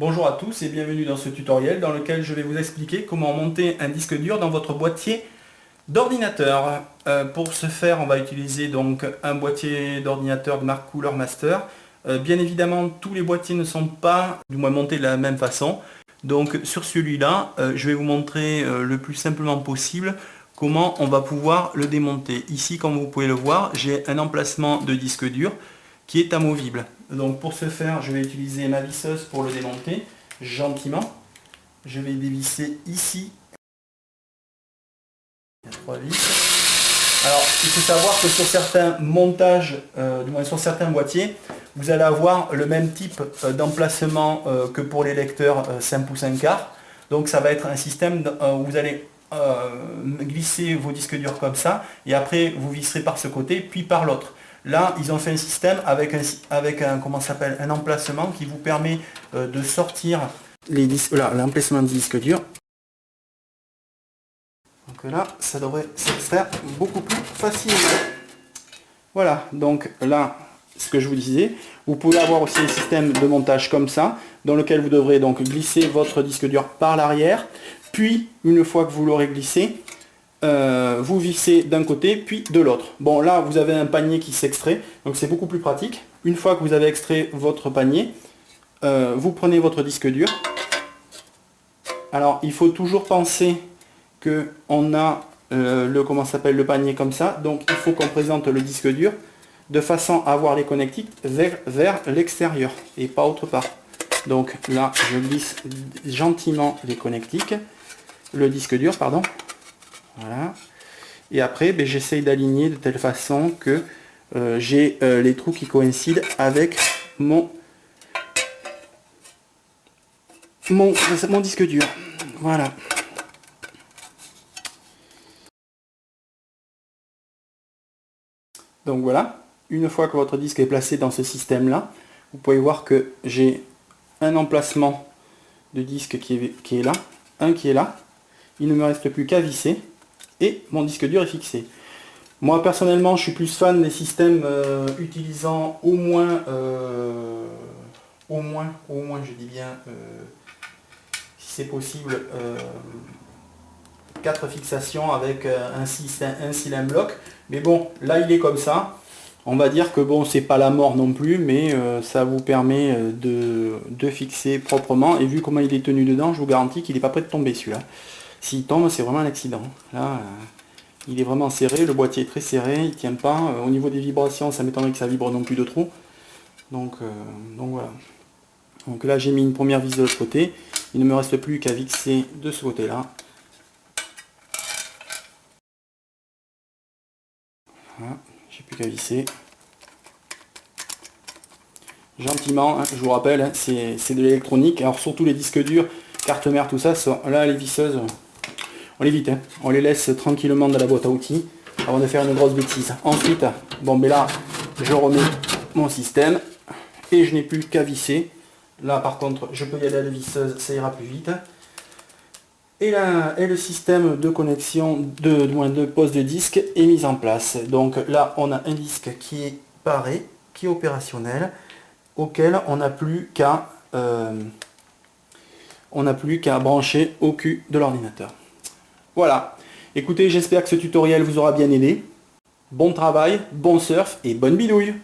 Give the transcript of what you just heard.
Bonjour à tous et bienvenue dans ce tutoriel dans lequel je vais vous expliquer comment monter un disque dur dans votre boîtier d'ordinateur. Pour ce faire, on va utiliser donc un boîtier d'ordinateur de marque Cooler Master. Bien évidemment, tous les boîtiers ne sont pas du moins montés de la même façon. Donc sur celui-là, je vais vous montrer le plus simplement possible comment on va pouvoir le démonter. Ici, comme vous pouvez le voir, j'ai un emplacement de disque dur qui est amovible. Donc pour ce faire, je vais utiliser ma visseuse pour le démonter gentiment. Je vais dévisser ici. Il y a 3 vis. Alors il faut savoir que sur certains montages, du moins sur certains boîtiers, vous allez avoir le même type d'emplacement que pour les lecteurs 5 pouces 1/4. Donc ça va être un système où vous allez glisser vos disques durs comme ça et après vous visserez par ce côté puis par l'autre. Là, ils ont fait un système avec un emplacement qui vous permet de sortir l'emplacement de disque dur. Donc là, ça devrait s'extraire beaucoup plus facilement. Voilà, donc là, ce que je vous disais, vous pouvez avoir aussi un système de montage comme ça, dans lequel vous devrez donc glisser votre disque dur par l'arrière, puis une fois que vous l'aurez glissé, vous vissez d'un côté puis de l'autre. Bon, là vous avez un panier qui s'extrait, donc c'est beaucoup plus pratique. Une fois que vous avez extrait votre panier, vous prenez votre disque dur. Alors il faut toujours penser que on a le panier comme ça, donc il faut qu'on présente le disque dur de façon à avoir les connectiques vers l'extérieur et pas autre part. Donc là je glisse gentiment les connectiques, le disque dur pardon. Voilà. Et après, j'essaye d'aligner de telle façon que j'ai les trous qui coïncident avec mon disque dur. Voilà. Donc voilà, une fois que votre disque est placé dans ce système-là, vous pouvez voir que j'ai un emplacement de disque qui est là, un qui est là. Il ne me reste plus qu'à visser. Et mon disque dur est fixé. Moi personnellement je suis plus fan des systèmes utilisant au moins je dis bien si c'est possible 4 fixations avec un cylindre bloc. Mais bon, là il est comme ça. On va dire que bon, c'est pas la mort non plus, mais ça vous permet de fixer proprement. Et vu comment il est tenu dedans, je vous garantis qu'il n'est pas prêt de tomber celui-là. S'il tombe, c'est vraiment un accident. Là, il est vraiment serré, le boîtier est très serré, il ne tient pas. Au niveau des vibrations, ça m'étonnerait que ça vibre non plus de trop. Donc voilà. Donc là, j'ai mis une première vis de l'autre côté. Il ne me reste plus qu'à visser de ce côté-là. Voilà, j'ai plus qu'à visser. Gentiment, hein, je vous rappelle, hein, c'est de l'électronique. Alors surtout les disques durs, carte mère, tout ça, là les visseuses, on l'évite, hein. On les laisse tranquillement dans la boîte à outils avant de faire une grosse bêtise. Ensuite, bon ben là, je remets mon système et je n'ai plus qu'à visser. Là par contre, je peux y aller à la visseuse, ça ira plus vite. Et là, le système de connexion de pose de disque est mis en place. Donc là, on a un disque qui est paré, qui est opérationnel, auquel on n'a plus qu'à brancher au cul de l'ordinateur. Voilà, écoutez, j'espère que ce tutoriel vous aura bien aidé. Bon travail, bon surf et bonne bidouille!